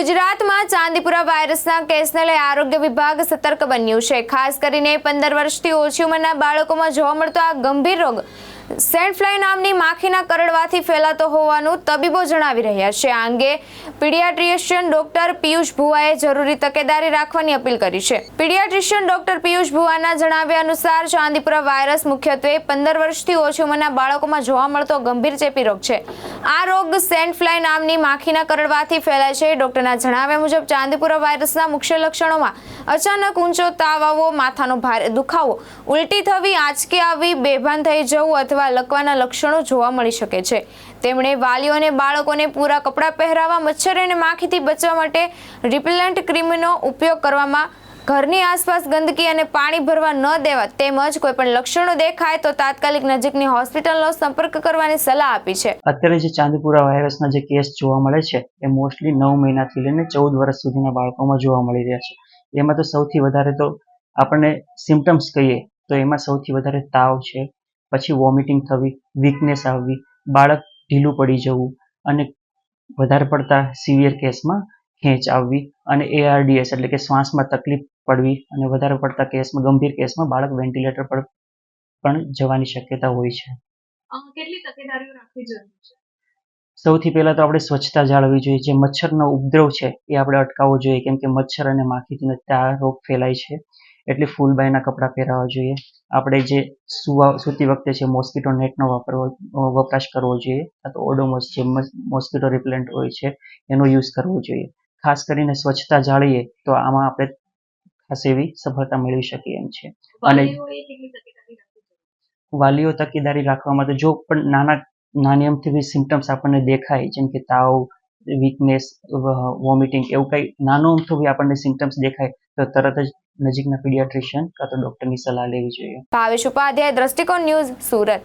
ગુજરાતમાં ચાંદીપુરા વાયરસના કેસને લઈ આરોગ્ય વિભાગ સતર્ક બન્યું છે। ખાસ કરીને 15 વર્ષથી ઓછી ઉંમરના બાળકોમાં જોવા મળતો આ ગંભીર રોગ સેન્ડ ફ્લાય નામની માખીના કરડવાથી ફેલાતો હોવાનું તબીબો જણાવી રહ્યા છે। આ અંગે પીડિયાટ્રિશિયન ડોક્ટર પિયુષ ભુવાએ જરૂરી તકેદારી રાખવાની અપીલ કરી છે। પીડિયાટ્રિશિયન ડોક્ટર પિયુષ ભુવાના જણાવ્યા અનુસાર ચાંદીપુરા વાયરસ મુખ્યત્વે 15 વર્ષથી ઓછી ઉંમરના બાળકોમાં જોવા મળતો ગંભીર ચેપી રોગ છે। આ રોગ સેન્ડ ફ્લાય નામની માખીના કરડવાથી ફેલાય છે। ડોક્ટરના જણાવ્યા મુજબ ચાંદીપુરા વાયરસના મુખ્ય લક્ષણોમાં અચાનક ઊંચો તાવ આવવો, માથાનો ભારે દુખાવો, ઉલટી થવી, આંચકી આવવી, બેભાન થઈ જવું અથવા લકવાના લક્ષણો જોવા મળી શકે છે। તેમણે વાલીઓ અને બાળકોને પૂરા કપડાં પહેરાવવા, મચ્છર અને માખીથી બચવા માટે રિપેલન્ટ ક્રીમનો ઉપયોગ કરવામાં, ઘરની આસપાસ ગંદકી અને પાણી ભરવા ન દેવા તેમજ કોઈપણ લક્ષણો દેખાય તો તાત્કાલિક નજીકની હોસ્પિટલનો સંપર્ક કરવાની સલાહ આપી છે। અત્યારે જે ચાંદીપુરા વાયરસના જે કેસ જોવા મળે છે એ મોસ્ટલી 9 મહિનાથી લઈને 14 વર્ષ સુધીના બાળકોમાં જોવા મળી રહ્યા છે। એમાં તો સૌથી વધારે તો આપણને સિમ્પટમ્સ કહીએ તો એમાં સૌથી વધારે તાવ છે, પછી વોમિટિંગ થવી, વીકનેસ આવવી, બાળક ઢીલું પડી જવું અને વધારે પડતા સિવિયર કેસમાં ખેંચ આવવી અને ARDS એટલે કે શ્વાસમાં તકલીફ પડવી અને વધારે પડતા કેસમાં ગંભીર કેસમાં બાળક વેન્ટિલેટર પર પણ જવાની શક્યતા હોય છે। કેટલી તકેદારીઓ રાખવી જરૂરી છે? સૌથી પહેલા તો આપણે સ્વચ્છતા જાળવવી જોઈએ। જે મચ્છરનો ઉપદ્રવ છે એ આપણે અટકાવવો જોઈએ, કેમ કે મચ્છર અને માખીથી આ રોગ ફેલાય છે। એટલે ફૂલ બાયના કપડાં પહેરાવવા જોઈએ। આપણે જે સૂતી વખતે છે મોસ્કીટો નેટનો વપરાશ કરવો જોઈએ, આ તો ઓડોમોસ જે મોસ્કીટો રિપેલન્ટ હોય છે એનો યુઝ કરવો જોઈએ। ખાસ કરીને સ્વચ્છતા જાળવીએ તો આમાં આપણે ખાસ એવી સફળતા મેળવી શકીએ એમ છે। અને વાલીઓ તકેદારી રાખવામાં તો જો પણ નાની અમથી સિમ્પટમ્સ આપણને દેખાય, જેમ કે તાવ, વીકનેસ, વોમિટિંગ, એવું કંઈ નાનું અમથું બી આપણને સિમ્પટમ્સ દેખાય તો તરત જ નજીકના પીડિયાટ્રિશિયન કાં તો ડૉક્ટરની સલાહ લેવી જોઈએ। ભાવેશ ઉપાધ્યાય, દ્રષ્ટિકોણ ન્યૂઝ, સુરત।